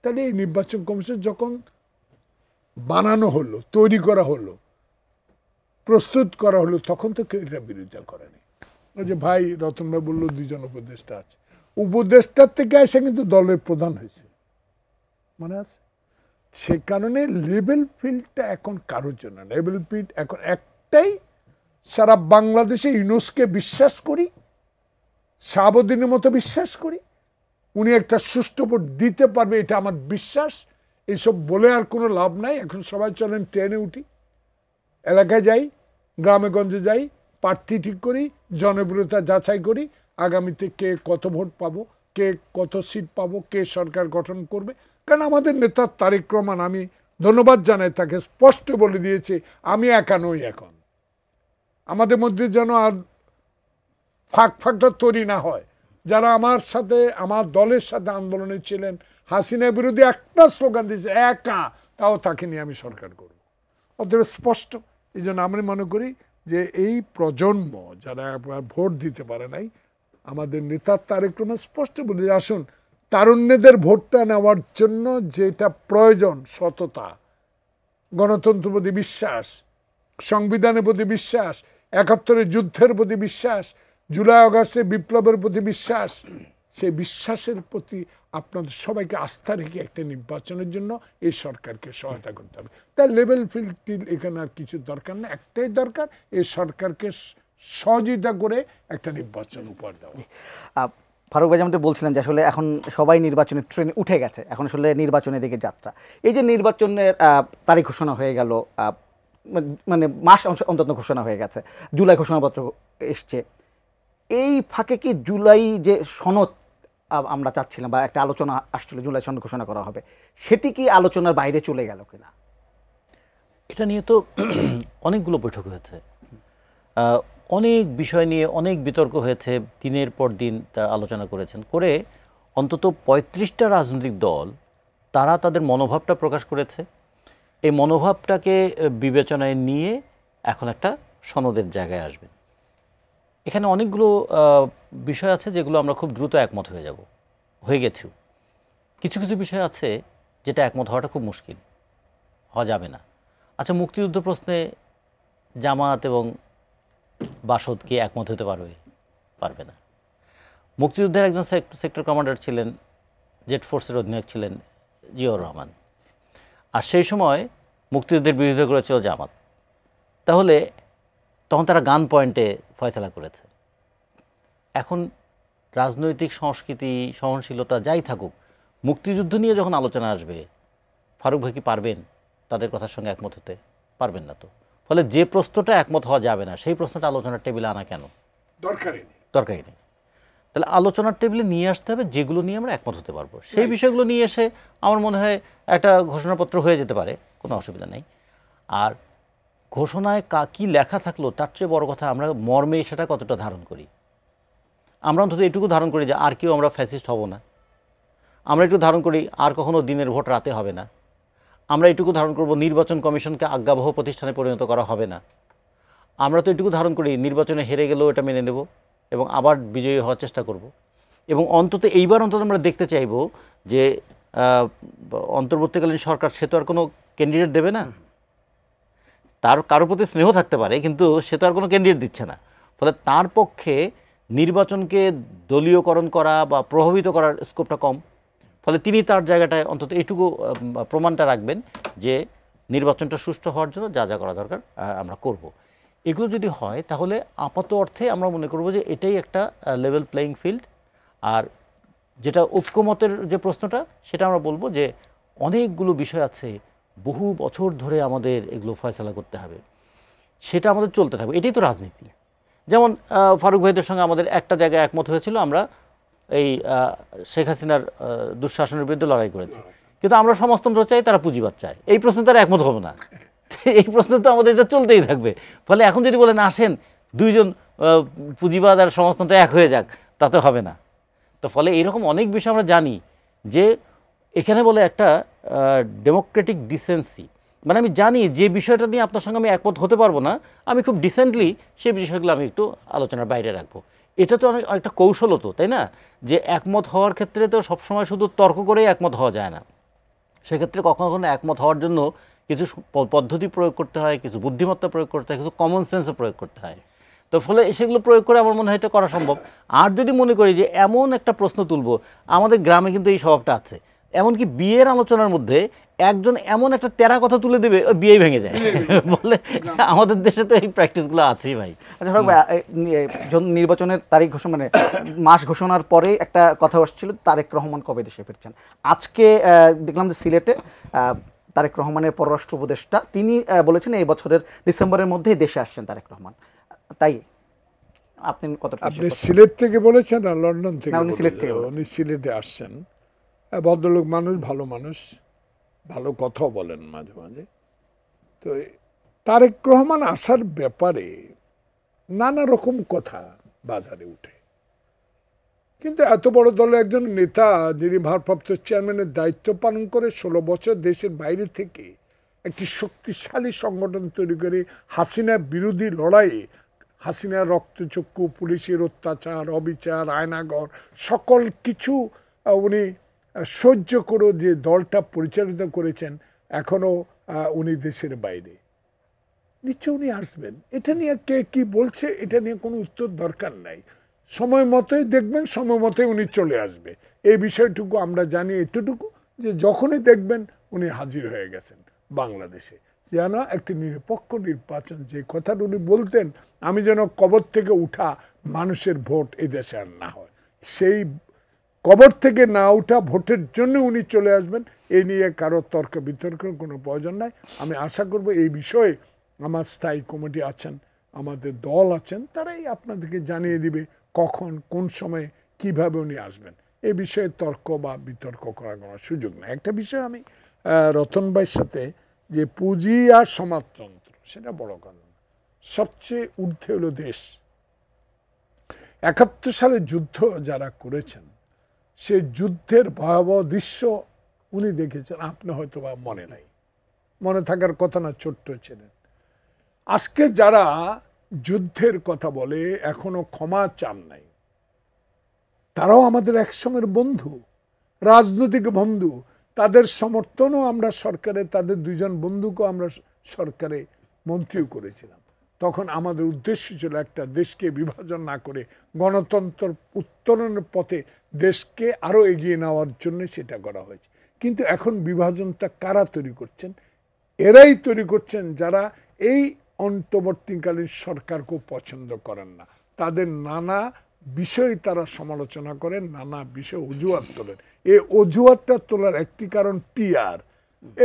তাহলে এই নির্বাচন কমিশন যখন বানানো হলো, তৈরি করা হলো, প্রস্তুত করা হলো, তখন তো কেউ এটা বিরোধিতা করেনি। ওই যে ভাই রতন ভাই বললো 2 জন উপদেষ্টা আছে, উপদেষ্টার থেকে এসে কিন্তু দলের প্রধান হয়েছে, মনে আছে? সে কারণে লেভেল ফিল্ডটা এখন কারোর জন্য, লেভেল ফিল্ড এখন একটাই, সারা বাংলাদেশে ইউনুসকে বিশ্বাস করি, শাহাবুদ্দিনের মতো বিশ্বাস করি, উনি একটা সুষ্ঠু ভোট দিতে পারবে, এটা আমার বিশ্বাস। এইসব বলে আর কোনো লাভ নাই। এখন সবাই চলেন ট্রেনে উঠি, এলাকায় যাই, গ্রামে গঞ্জে যাই, প্রার্থী ঠিক করি, জনপ্রিয়তা যাচাই করি, আগামীতে কে কত ভোট পাবো, কে কত সিট পাবো, কে সরকার গঠন করবে। কারণ আমাদের নেতা তারেক রহমান, আমি ধন্যবাদ জানাই তাকে, স্পষ্ট বলে দিয়েছে আমি একা নই। এখন আমাদের মধ্যে যেন আর ফাঁকটা তৈরি না হয়। যারা আমার সাথে, আমার দলের সাথে আন্দোলনে ছিলেন, হাসিনা বিরোধী একটা স্লোগান দিয়েছে একা, তাও তাকে নিয়ে আমি সরকার করব। অতএব স্পষ্ট। এই জন্য আমি মনে করি যে এই প্রজন্ম যারা ভোট দিতে পারে নাই, আমাদের নেতা তারেক রহমান স্পষ্ট বলে আসুন, তারুণ্যদের ভোটটা নেওয়ার জন্য যেটা প্রয়োজন, সততা, গণতন্ত্রের প্রতি বিশ্বাস, সংবিধানের প্রতি বিশ্বাস, 71-এর যুদ্ধের প্রতি বিশ্বাস, জুলাই আগস্টের বিপ্লবের প্রতি বিশ্বাস, সেই বিশ্বাসের প্রতি আপনাদের সবাইকে আস্থা রেখে একটা নির্বাচনের জন্য এই সরকারকে সহায়তা করতে হবে। তাই লেভেল ফিল্ড এখানে আর কিছু দরকার না, একটাই দরকার, এই সরকারকে সহযোগিতা করে একটা নির্বাচন উপহার দেওয়া। ফারুক ভাই যেমন বলছিলেন যে আসলে এখন সবাই নির্বাচনের ট্রেনে উঠে গেছে, এখন আসলে নির্বাচনের দিকে যাত্রা। এই যে নির্বাচনের তারিখ ঘোষণা হয়ে গেল, মানে মাস অন্তত ঘোষণা হয়ে গেছে, জুলাই ঘোষণাপত্র এসছে, এই ফাঁকে কি জুলাই যে সনদ আমরা চাচ্ছিলাম বা একটা আলোচনা আসছিল, জুলাই সনদ ঘোষণা করা হবে, সেটি কি আলোচনার বাইরে চলে গেল কিনা? এটা নিয়ে তো অনেকগুলো বৈঠক হয়েছে, অনেক বিষয় নিয়ে অনেক বিতর্ক হয়েছে, দিনের পর দিন তারা আলোচনা করেছেন, করে অন্তত 35টা রাজনৈতিক দল তারা তাদের মনোভাবটা প্রকাশ করেছে। এই মনোভাবটাকে বিবেচনায় নিয়ে এখন একটা সনদের জায়গায় আসবেন। এখানে অনেকগুলো বিষয় আছে যেগুলো আমরা খুব দ্রুত একমত হয়ে গেছি। কিছু কিছু বিষয় আছে যেটা একমত হওয়াটা খুব মুশকিল, হওয়া যাবে না। আচ্ছা, মুক্তিযুদ্ধ প্রশ্নে জামাত এবং বাসদ কি একমত হতে পারবে না। মুক্তিযুদ্ধের একজন সেক্টর কমান্ডার ছিলেন, জেট ফোর্সের অধিনায়ক ছিলেন জিয়াউর রহমান, আর সেই সময় মুক্তিযুদ্ধের বিরোধিতা করেছিল জামাত। তাহলে তখন তারা গান পয়েন্টে ফয়সালা করেছে। এখন রাজনৈতিক সংস্কৃতি, সহনশীলতা যাই থাকুক, মুক্তিযুদ্ধ নিয়ে যখন আলোচনা আসবে, ফারুক ভাই কি পারবেন তাদের কথার সঙ্গে একমত হতে? পারবেন না তো। ফলে যে প্রশ্নটা একমত হওয়া যাবে না, সেই প্রশ্নটা আলোচনার টেবিলে আনা কেন? দরকারই নেই। তাহলে আলোচনার টেবিলে নিয়ে আসতে হবে যেগুলো নিয়ে আমরা একমত হতে পারবো, সেই বিষয়গুলো নিয়ে এসে আমার মনে হয় একটা ঘোষণাপত্র হয়ে যেতে পারে, কোনো অসুবিধা নেই। আর ঘোষণায় কী লেখা থাকলো তার চেয়ে বড় কথা আমরা মর্মে সেটা কতটা ধারণ করি। আমরা অন্তত এটুকু ধারণ করি যে আর কেউ আমরা ফ্যাসিস্ট হব না। আমরা একটু ধারণ করি আর কখনো দিনের ভোট রাতে হবে না। আমরা এটুকু ধারণ করব নির্বাচন কমিশনকে আজ্ঞাবহ প্রতিষ্ঠানে পরিণত করা হবে না। আমরা তো এটুকু ধারণ করি নির্বাচনে হেরে গেলেও এটা মেনে নেব এবং আবার বিজয়ী হওয়ার চেষ্টা করব। এবং অন্তত এইবার অন্তত আমরা দেখতে চাইব যে অন্তর্বর্তীকালীন সরকার সে তো আর কোনো ক্যান্ডিডেট দেবে না, তার কারোর প্রতি স্নেহ থাকতে পারে কিন্তু সে তো আর কোনো ক্যান্ডিডেট দিচ্ছে না। ফলে তার পক্ষে নির্বাচনকে দলীয়করণ করা বা প্রভাবিত করার স্কোপটা কম, ফলে তিনি তার জায়গাটায় অন্তত এইটুকু প্রমাণটা রাখবেন যে নির্বাচনটা সুষ্ঠু হওয়ার জন্য যা যা করা দরকার আমরা করব। এগুলো যদি হয় তাহলে আপাত অর্থে আমরা মনে করব যে এটাই একটা লেভেল প্লেয়িং ফিল্ড। আর যেটা ঐক্যমতের যে প্রশ্নটা, সেটা আমরা বলবো যে অনেকগুলো বিষয় আছে, বহু বছর ধরে আমাদের এগুলো ফয়সালা করতে হবে, সেটা আমাদের চলতে থাকবে, এটাই তো রাজনীতি। যেমন ফারুক ভাইদের সঙ্গে আমাদের একটা জায়গায় একমত হয়েছিল, আমরা এই শেখ হাসিনার দুঃশাসনের বিরুদ্ধে লড়াই করেছি, কিন্তু আমরা সমাজতন্ত্র চাই, তারা পুঁজিবাদ চায়, এই প্রশ্নে তারা একমত হবে না। এই প্রশ্ন তো আমাদের এটা চলতেই থাকবে। ফলে এখন যদি বলেন আসেন দুইজন পুঁজিবাদ আর সমাজতন্ত্র এক হয়ে যাক, তাতে হবে না। তো ফলে এইরকম অনেক বিষয় আমরা জানি যে এখানে বলে একটা ডেমোক্রেটিক ডিসেন্সি, মানে আমি জানি যে বিষয়টা নিয়ে আপনার সঙ্গে আমি একমত হতে পারবো না, আমি খুব ডিসেন্টলি সেই বিষয়গুলো আমি একটু আলোচনার বাইরে রাখবো। এটা তো অনেকটা কৌশলও তো, তাই না? যে একমত হওয়ার ক্ষেত্রে তো সবসময় শুধু তর্ক করেই একমত হওয়া যায় না, সেক্ষেত্রে কখনো কখনো একমত হওয়ার জন্য কিছু পদ্ধতি প্রয়োগ করতে হয়, কিছু বুদ্ধিমত্তা প্রয়োগ করতে হয়, কিছু কমন সেন্সও প্রয়োগ করতে হয়। তো ফলে সেগুলো প্রয়োগ করে আমার মনে হয় এটা করা সম্ভব। আর যদি মনে করি যে এমন একটা প্রশ্ন তুলবো, আমাদের গ্রামে কিন্তু এই স্বভাবটা আছে, এমনকি বিয়ের আলোচনার মধ্যে একজন এমন একটা তেরা কথা তুলে দেবে, ওই বিয়েই ভেঙে যায়। বলে আমাদের দেশে তো এই প্র্যাকটিসগুলো আছেই ভাই। আচ্ছা ফারুক ভাই, নির্বাচনের তারিখ ঘোষণা মানে মাস ঘোষণার পরে একটা কথা আসছিল তারেক রহমান কবে দেশে ফিরছেন। আজকে দেখলাম যে সিলেটে তারেক রহমানের পররাষ্ট্র উপদেষ্টা তিনি বলেছেন এই বছরের ডিসেম্বরের মধ্যেই দেশে আসছেন তারেক রহমান। তাই আপনি কতটা? আপনি সিলেট থেকে বলেছেন আর লন্ডন থেকে? উনি সিলেট থেকে। উনি সিলেটে আসছেন। ভদ্রলোক মানুষ, ভালো মানুষ, ভালো কথাও বলেন মাঝে মাঝে। তো তারেক রহমান আসার ব্যাপারে নানা রকম কথা বাজারে উঠে, কিন্তু এত বড় দলের একজন নেতা যিনি ভারপ্রাপ্ত চেয়ারম্যানের দায়িত্ব পালন করে 16 বছর দেশের বাইরে থেকে একটি শক্তিশালী সংগঠন তৈরি করে হাসিনা বিরোধী লড়াইয়ে, হাসিনার রক্তচক্ষু, পুলিশের অত্যাচার, অবিচার, আয়নাঘর সকল কিছু উনি সহ্য করে যে দলটা পরিচালিত করেছেন, এখনও উনি দেশের বাইরে। নিশ্চয় উনি আসবেন। এটা নিয়ে কে কি বলছে এটা নিয়ে কোনো উত্তর দরকার নাই। সময় মতোই দেখবেন, সময় মতোই উনি চলে আসবে। এই বিষয়টুকু আমরা জানি এতটুকু যে যখনই দেখবেন উনি হাজির হয়ে গেছেন বাংলাদেশে, যেন একটি নিরপেক্ষ নির্বাচন, যে কথাটা উনি বলতেন, আমি যেন কবর থেকে উঠা মানুষের ভোট এই দেশে আর না হয়, সেই কবর থেকে না উঠা ভোটের জন্য উনি চলে আসবেন। এই নিয়ে কারো তর্ক বিতর্কের কোনো প্রয়োজন নাই। আমি আশা করব এই বিষয়ে আমার স্থায়ী কমিটি আছেন, আমাদের দল আছেন, তারাই আপনাদেরকে জানিয়ে দিবে কখন, কোন সময়ে, কিভাবে উনি আসবেন। এই বিষয়ে তর্ক বা বিতর্ক করার কোনো সুযোগ নেই। একটা বিষয় আমি রতন ভাইয়ের সাথে, যে পুঁজি আর সমাজতন্ত্র, সেটা বড় কথা না, সবচেয়ে ঊর্ধ্বে হলো দেশ। 71 সালে যুদ্ধ যারা করেছেন, সেই যুদ্ধের ভয়াবহ দৃশ্য উনি দেখেছেন, আপনি হয়তো বা মনে নাই, মনে থাকার কথা না, ছোট্ট ছিলেন। আজকে যারা যুদ্ধের কথা বলে এখনো ক্ষমা চান নাই, তারাও আমাদের একসময়ের বন্ধু, রাজনৈতিক বন্ধু। তাদের সমর্থনও আমরা সরকারে, তাদের দুজন বন্ধুকেও আমরা সরকারে মন্ত্রীও করেছিলাম। তখন আমাদের উদ্দেশ্য ছিল একটা দেশকে বিভাজন না করে গণতন্ত্র উত্তরণের পথে দেশকে আরও এগিয়ে নেওয়ার জন্য সেটা করা হয়েছে। কিন্তু এখন বিভাজনটা কারা তৈরি করছেন? এরাই তৈরি করছেন যারা এই অন্তর্বর্তীকালীন সরকারকে পছন্দ করেন না। তাদের নানা বিষয় তারা সমালোচনা করেন, নানা বিষয় অজুহাত তোলেন। এই অজুহাতটা তোলার একটি কারণ পিআর।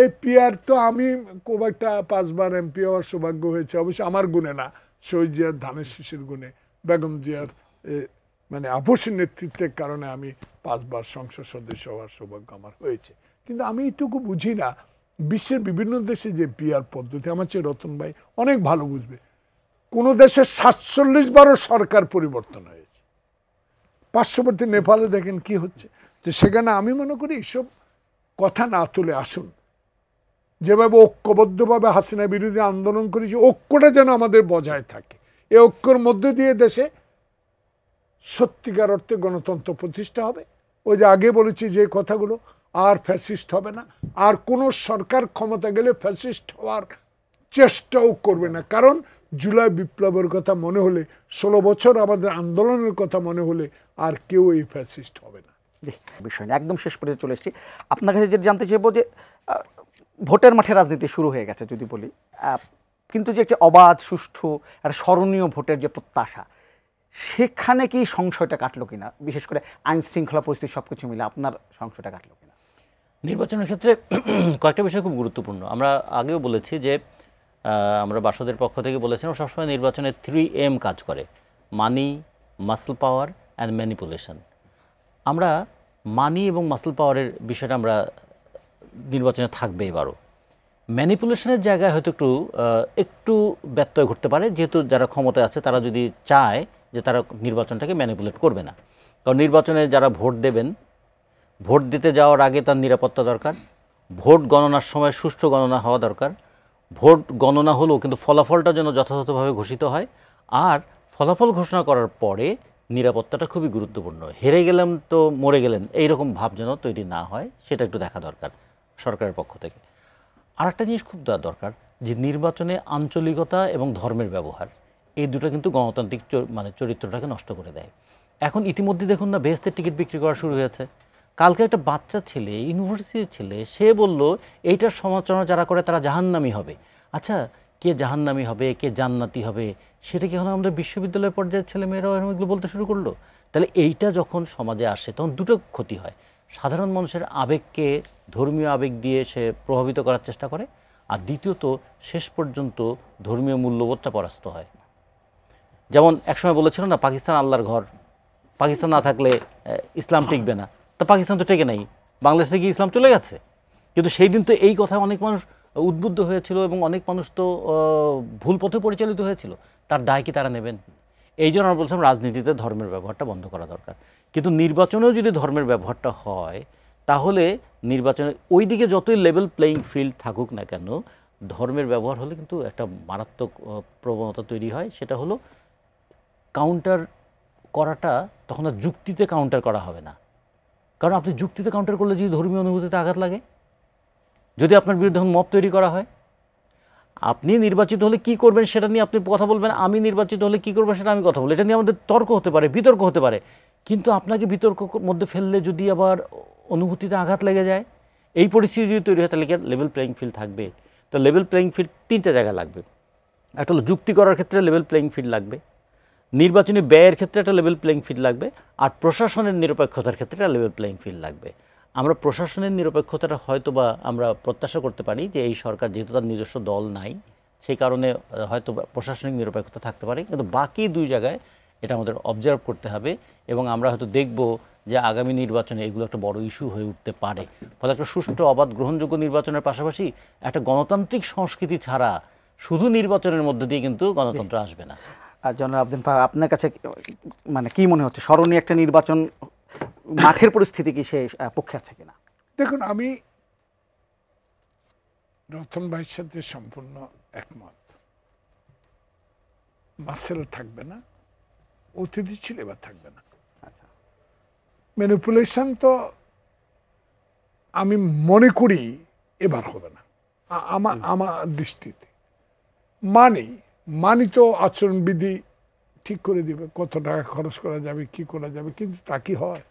এই পিআর তো আমি খুব একটা 5 বার এমপি হওয়ার সৌভাগ্য হয়েছে, অবশ্য আমার গুণে না, শহীদ জিয়ার ধানের শীষের গুণে, বেগম জিয়ার মানে আপসী নেতৃত্বের কারণে আমি 5 বার সংসদ সদস্য হওয়ার সৌভাগ্য আমার হয়েছে। কিন্তু আমি এটুকু বুঝি না, বিশ্বের বিভিন্ন দেশে যে পিআর পদ্ধতি, আমার চেয়ে রতন ভাই অনেক ভালো বুঝবে, কোনো দেশে 47 বারও সরকার পরিবর্তন হয়েছে। পার্শ্ববর্তী নেপালে দেখেন কি হচ্ছে। তো সেখানে আমি মনে করি এইসব কথা না তুলে আসুন, যেভাবে ঐক্যবদ্ধভাবে হাসিনা বিরোধী আন্দোলন করেছি, ঐক্যটা যেন আমাদের বজায় থাকে। এই ঐক্যর মধ্যে দিয়ে দেশে সত্যিকার অর্থে গণতন্ত্র প্রতিষ্ঠা হবে। ওই যে আগে বলেছি যে কথাগুলো, আর ফ্যাসিস্ট হবে না, আর কোনো সরকার ক্ষমতা গেলে ফ্যাসিস্ট হওয়ার চেষ্টাও করবে না। কারণ জুলাই বিপ্লবের কথা মনে হলে, 16 বছর আমাদের আন্দোলনের কথা মনে হলে আর কেউ এই ফ্যাসিস্ট হবে না। বিষয় নিয়ে একদম শেষ পর্যায়ে চলে এসেছি। আপনার কাছে যেটা জানতে চাইবো যে ভোটের মাঠে রাজনীতি শুরু হয়ে গেছে যদি বলি, কিন্তু যে একটা অবাধ সুষ্ঠু একটা স্মরণীয় ভোটের যে প্রত্যাশা, সেখানে কি সংশয়টা কাটলো কিনা? বিশেষ করে আইন শৃঙ্খলা পরিস্থিতি সব কিছু মিলে আপনার সংশয়টা কাটলো কিনা? নির্বাচনের ক্ষেত্রে কয়েকটা বিষয় খুব গুরুত্বপূর্ণ। আমরা আগেও বলেছি যে আমরা বাসদের পক্ষ থেকে বলেছিলাম সবসময় নির্বাচনে 3M কাজ করে: মানি, মাসল পাওয়ার অ্যান্ড ম্যানিপুলেশন। আমরা মানি এবং মাসল পাওয়ারের বিষয়টা আমরা নির্বাচনে থাকবে এবারও। ম্যানিপুলেশনের জায়গায় হয়তো একটু ব্যত্যয় ঘটতে পারে, যেহেতু যারা ক্ষমতায় আছে তারা যদি চায় যে তারা নির্বাচনটাকে ম্যানিপুলেট করবে না। কারণ নির্বাচনে যারা ভোট দেবেন, ভোট দিতে যাওয়ার আগে তার নিরাপত্তা দরকার, ভোট গণনার সময় সুষ্ঠু গণনা হওয়া দরকার, ভোট গণনা হলেও কিন্তু ফলাফলটা যেন যথাযথভাবে ঘোষিত হয়, আর ফলাফল ঘোষণা করার পরে নিরাপত্তাটা খুবই গুরুত্বপূর্ণ। হেরে গেলাম তো মরে গেলেন এইরকম ভাব যেন তৈরি না হয়, সেটা একটু দেখা দরকার সরকারের পক্ষ থেকে। আর একটা জিনিস খুব দরকার যে নির্বাচনে আঞ্চলিকতা এবং ধর্মের ব্যবহার, এই দুটো কিন্তু গণতান্ত্রিক চরিত্রটাকে নষ্ট করে দেয়। এখন ইতিমধ্যে দেখুন না, বেহেশতের টিকিট বিক্রি করা শুরু হয়েছে। কালকে একটা বাচ্চা ছেলে, ইউনিভার্সিটির ছেলে, সে বলল এইটার সমালোচনা যারা করে তারা জাহান্নামী হবে। আচ্ছা, কে জাহান্নামী হবে, কে জান্নাতি হবে, সেটা কি এখন আমাদের বিশ্ববিদ্যালয় পর্যায়ের ছেলেমেয়েরাও এগুলো বলতে শুরু করলো? তাহলে এইটা যখন সমাজে আসে তখন দুটো ক্ষতি হয়। সাধারণ মানুষের আবেগকে ধর্মীয় আবেগ দিয়ে সে প্রভাবিত করার চেষ্টা করে, আর দ্বিতীয়ত শেষ পর্যন্ত ধর্মীয় মূল্যবোধটা পরাস্ত হয়। যেমন একসময় বলেছিল না, পাকিস্তান আল্লাহর ঘর, পাকিস্তান না থাকলে ইসলাম টিকবে না। তা পাকিস্তান তো টেকে নেই, বাংলাদেশ থেকে ইসলাম চলে গেছে। কিন্তু সেই দিন তো এই কথা অনেক মানুষ উদ্বুদ্ধ হয়েছিল এবং অনেক মানুষ তো ভুল পথে পরিচালিত হয়েছিল। তার দায় কি তারা নেবেন? এই জন্য আমরা বলছিলাম রাজনীতিতে ধর্মের ব্যবহারটা বন্ধ করা দরকার। কিন্তু নির্বাচনেও যদি ধর্মের ব্যবহারটা হয়, তাহলে নির্বাচনে ওই দিকে যতই লেভেল প্লেয়িং ফিল্ড থাকুক না কেন, ধর্মের ব্যবহার হলে কিন্তু একটা মারাত্মক প্রবণতা তৈরি হয়। সেটা হলো কাউন্টার করাটা তখন আর যুক্তিতে কাউন্টার করা হবে না। কারণ আপনি যুক্তিতে কাউন্টার করলে যদি ধর্মীয় অনুভূতিতে আঘাত লাগে, যদি আপনার বিরুদ্ধে মব তৈরি করা হয়, আপনি নির্বাচিত হলে কি করবেন সেটা নিয়ে আপনি কথা বলবেন, আমি নির্বাচিত হলে কি করবো সেটা আমি কথা বলবো, এটা নিয়ে আমাদের তর্ক হতে পারে, বিতর্ক হতে পারে। কিন্তু আপনাকে বিতর্ক মধ্যে ফেললে যদি আবার অনুভূতিতে আঘাত লেগে যায়, এই পরিস্থিতি যদি তৈরি হয়, তাহলে কি লেভেল প্লেয়িং ফিল্ড থাকবে? তো লেভেল প্লেয়িং ফিল্ড তিনটা জায়গায় লাগবে। একটা হলো যুক্তি করার ক্ষেত্রে লেভেল প্লেয়িং ফিল্ড লাগবে, নির্বাচনী ব্যয়ের ক্ষেত্রে একটা লেভেল প্লেয়িং ফিল্ড লাগবে, আর প্রশাসনের নিরপেক্ষতার ক্ষেত্রে একটা লেভেল প্লেয়িং ফিল্ড লাগবে। আমরা প্রশাসনের নিরপেক্ষতাটা হয়তো বা আমরা প্রত্যাশা করতে পারি যে এই সরকার যেহেতু তার নিজস্ব দল নাই, সেই কারণে হয়তো প্রশাসনিক নিরপেক্ষতা থাকতে পারে। কিন্তু বাকি দুই জায়গায় এটা আমাদের অবজার্ভ করতে হবে, এবং আমরা হয়তো দেখব যে আগামী নির্বাচনে এগুলো একটা বড় ইস্যু হয়ে উঠতে পারে। ফলে একটা সুষ্ঠু, অবাধ, গ্রহণযোগ্য নির্বাচনের পাশাপাশি একটা গণতান্ত্রিক সংস্কৃতি ছাড়া শুধু নির্বাচনের মধ্য দিয়ে কিন্তু গণতন্ত্র আসবে না। আর জনাব আবদিন ফারাহ, আপনার কাছে মানে কি মনে হচ্ছে, স্মরণীয় একটা নির্বাচন মাঠের পরিস্থিতি কি সে পক্ষে আছে কিনা? দেখুন, আমি রতন ভাইয়ের সাথে সম্পূর্ণ একমত। মাসেল থাকবে না, অতিথি ছিল এবার থাকবে না। আচ্ছা, ম্যানিপুলেশন তো আমি মনে করি এবার হবে না আমার দৃষ্টিতে। মানি তো আচরণবিধি ঠিক করে দিবে, কত টাকা খরচ করা যাবে, কি করা যাবে, কিন্তু তা কি হয়?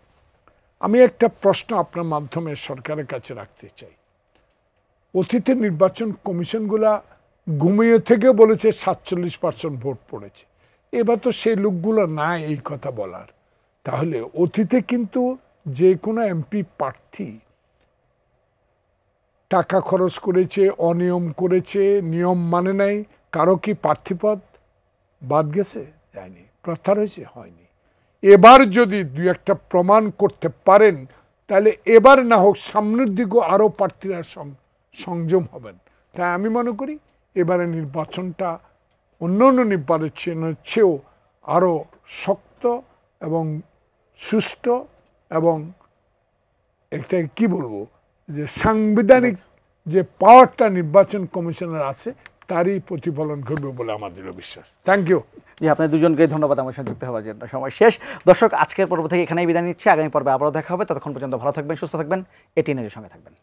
আমি একটা প্রশ্ন আপনার মাধ্যমে সরকারের কাছে রাখতে চাই। অতীতে নির্বাচন কমিশনগুলা ঘুমিয়ে থেকে বলেছে 47% ভোট পড়েছে। এবার তো সেই লোকগুলো নাই এই কথা বলার। তাহলে অতীতে কিন্তু যে কোনো এমপি প্রার্থী টাকা খরচ করেছে, অনিয়ম করেছে, নিয়ম মানে নাই। কারো কি প্রার্থীপদ বাদ গেছে? যায়নি। প্রত্যাহার হয়েছে? হয়নি। এবার যদি দুই একটা প্রমাণ করতে পারেন, তাহলে এবার না হোক সামনের দিকেও আরও প্রার্থীরা সংযম হবেন। তাই আমি মনে করি এবারে নির্বাচনটা অন্য অন্য নির্বাচনের চেয়েও আরও শক্ত এবং সুষ্ঠু এবং একটা কি বলবো, যে সাংবিধানিক যে পাওয়ারটা নির্বাচন কমিশনের আছে তারই প্রতিফলন ঘটবে বলে আমাদেরও বিশ্বাস। Thank you. জি, আপনাদের দুজনকে ধন্যবাদ আমার সাথে যুক্ত হওয়ার জন্য। সময় শেষ। দর্শক, আজকের পর্ব থেকে এখানেই বিদায় নিচ্ছি। আগামী পর্বে আবারও দেখা হবে। ততক্ষণ পর্যন্ত ভালো থাকবেন, সুস্থ থাকবেন, এটিএনের সঙ্গে থাকবেন।